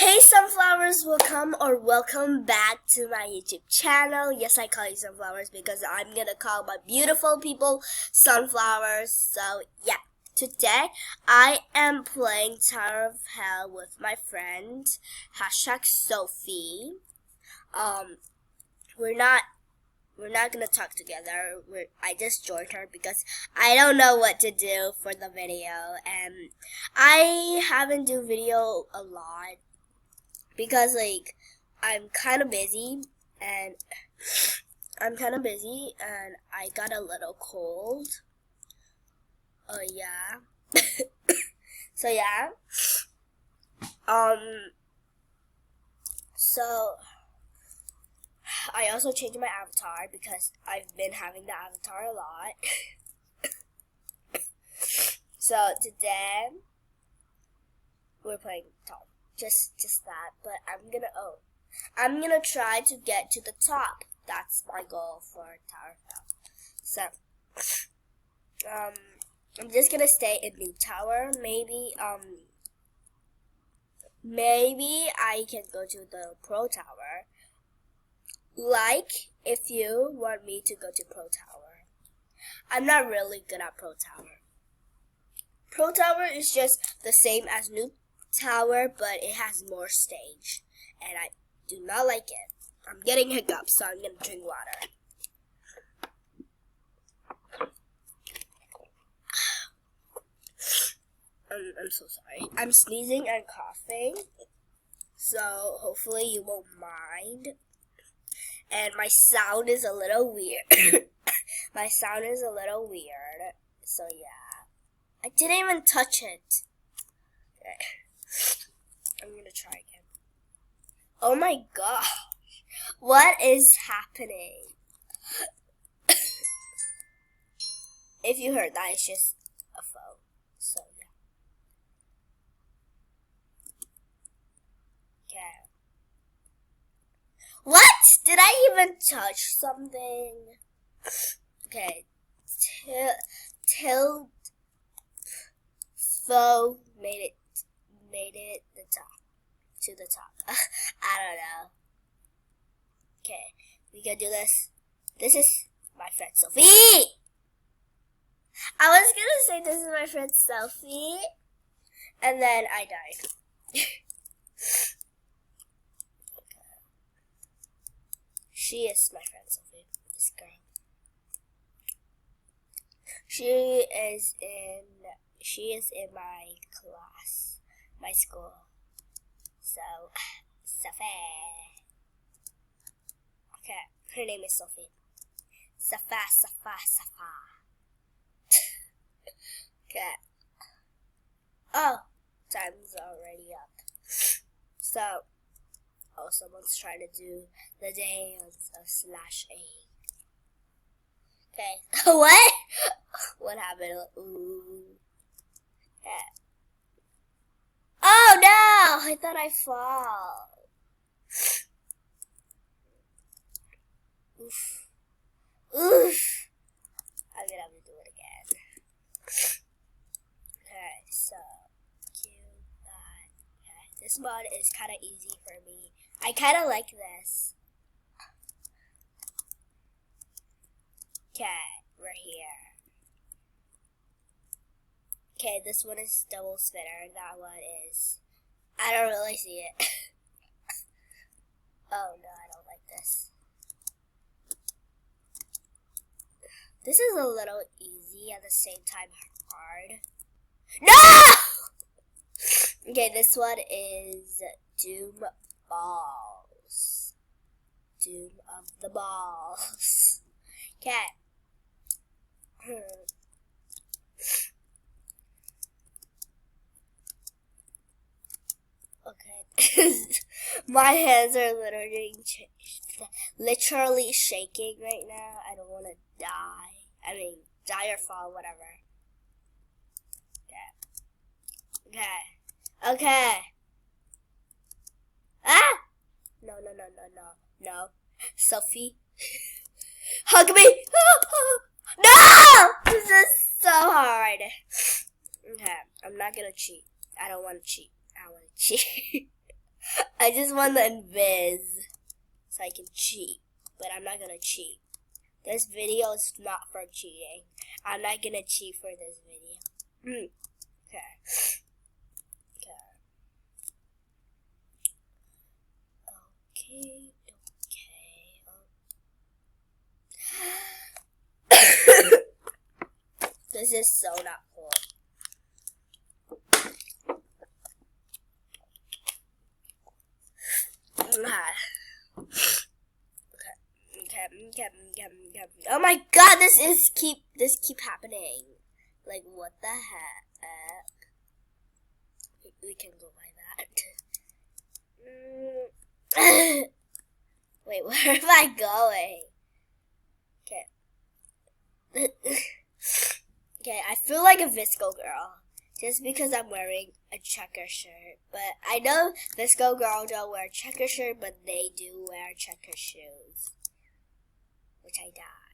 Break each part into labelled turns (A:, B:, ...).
A: Hey sunflowers, welcome back to my YouTube channel. Yes, I call you sunflowers because I'm gonna call my beautiful people sunflowers. So yeah, today I am playing Tower of Hell with my friend #Sophie. We're not gonna talk together. I just joined her because I don't know what to do for the video, and I haven't do video a lot because I'm kind of busy and I got a little cold. Oh yeah. So yeah. So I also changed my avatar because I've been having the avatar a lot. So today we're playing Tom. Just that, but I'm gonna try to get to the top. That's my goal for Tower of Hell. So I'm just gonna stay in the tower. Maybe I can go to the Pro Tower. Like, if you want me to go to Pro Tower. I'm not really good at Pro Tower. Pro Tower is just the same as New Tower, but it has more stage, and I do not like it. I'm getting hiccups, so I'm gonna drink water. I'm so sorry. I'm sneezing and coughing, so hopefully you won't mind. And my sound is a little weird. My sound is a little weird, so yeah. I didn't even touch it. Okay. I'm gonna try again. Oh my gosh. What is happening? If you heard that, it's just a phone. So yeah. Okay. What? Did I even touch something? Okay. Fo made it to the top. I don't know. Okay, we can do this. This is my friend Sophie. I was gonna say this is my friend Sophie, and then I died. Okay. She is my friend Sophie. This girl. She is in my class, my school. So, Sophie. Okay, her name is Sophie. Safa. Okay. Oh, time's already up. So, someone's trying to do the dance of /A. Okay. What? What happened? Ooh. Yeah. Oh no! I thought I fall. Oof. I'm gonna have to do it again. Okay, so okay, this mod is kind of easy for me. I kind of like this. Okay, we're here. Okay, this one is double spinner. That one is... I don't really see it. Oh no, I don't like this. This is a little easy at the same time hard. No! Okay, this one is Doom Balls. Doom of the Balls. Okay. Okay. My hands are literally shaking right now. I don't want to die. I mean, die or fall, whatever. Okay. Ah! No. Sophie. Hug me! No! This is so hard. Okay, I'm not gonna cheat. I don't want to cheat. I want to cheat. I just want the invis so I can cheat, but I'm not gonna cheat. This video is not for cheating. I'm not gonna cheat for this video. Okay. This is so not cool. Okay. Oh my god, this keep happening. Like, what the heck? We can go by that. Wait, where am I going? Okay. Okay, I feel like a Visco girl just because I'm wearing a checker shirt. But I know Visco girls don't wear checker shirt, but they do wear checker shoes. Which I die.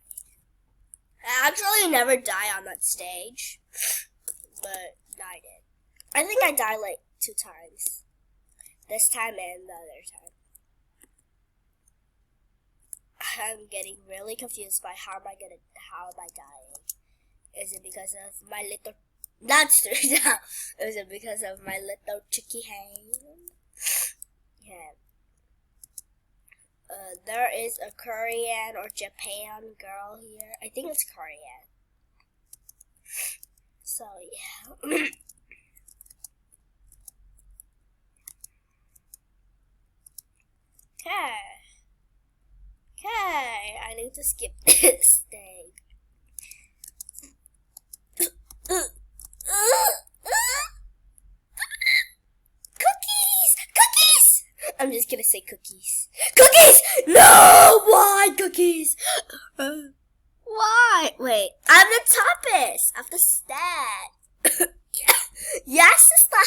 A: I actually never die on that stage, but I did. I think I died like 2 times. This time and the other time. I'm getting really confused by how am I dying? Is it because of my little monster? Is it because of my little chicky hand? Yeah. There is a Korean or Japan girl here. I think it's Korean. So yeah. Okay, I need to skip this thing. Cookies! I'm just gonna say cookies. Cookies! No! Why cookies? Why? Wait, I'm the toppest of the stat. Yes, sister.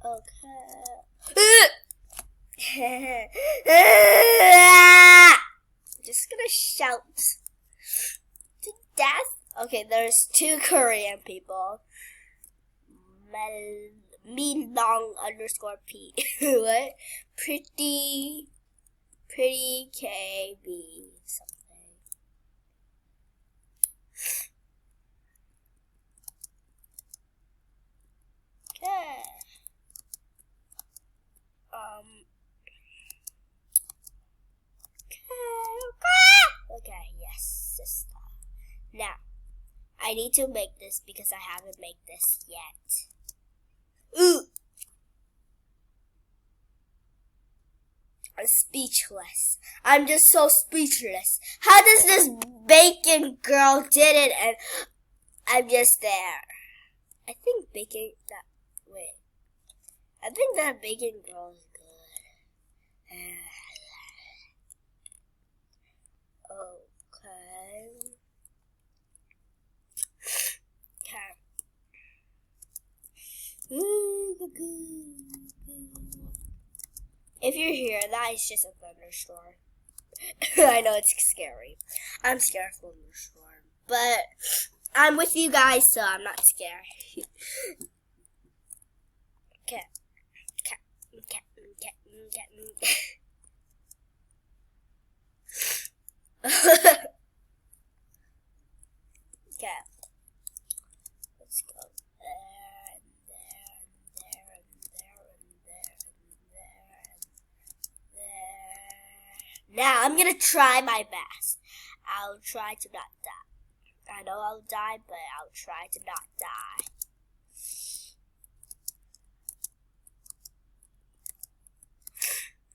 A: Okay. Just gonna shout to death. Okay, there's 2 Korean people. Minong _P. What? Pretty KB something. Okay. Okay, yes, sister. Now, I need to make this because I haven't made this yet. Ooh! I'm speechless. I'm just so speechless. How does this bacon girl did it and I'm just there? I think bacon, I think that bacon girl is good. If you hear that, it's just a thunderstorm. I know it's scary. I'm scared of thunderstorm, but I'm with you guys, so I'm not scared. Okay. Okay. Let's go there and there and there and there and there and there and there. Now I'm gonna try my best. I'll try to not die. I know I'll die, but I'll try to not die.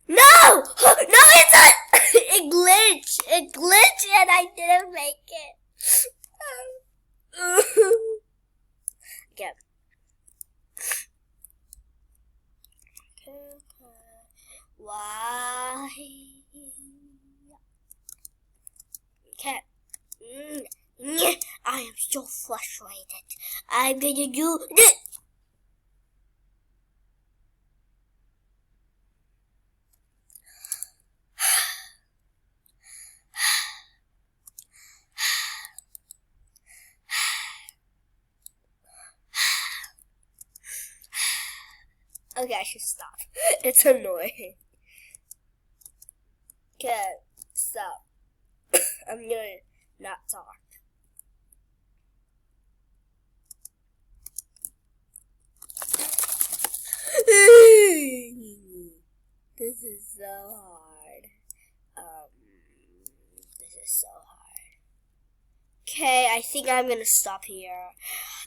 A: No! No, it's a... It glitched. It glitched and I didn't make it. Okay. Why? Okay. I am so frustrated. I'm gonna do this. Okay, I should stop. It's annoying. Okay, so I'm gonna not talk. This is so hard. This is so hard. Okay, I think I'm gonna stop here.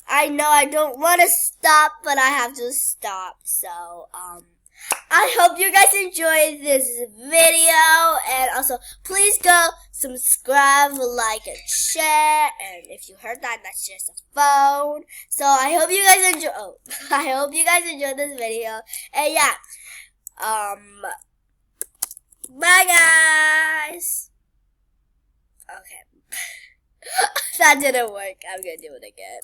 A: I know I don't want to stop, but I have to stop. So, I hope you guys enjoyed this video, and also please go subscribe, like, and share. And if you heard that, that's just a phone. So I hope you guys enjoy. Oh, I hope you guys enjoyed this video. And yeah, bye guys. Okay, that didn't work. I'm gonna do it again.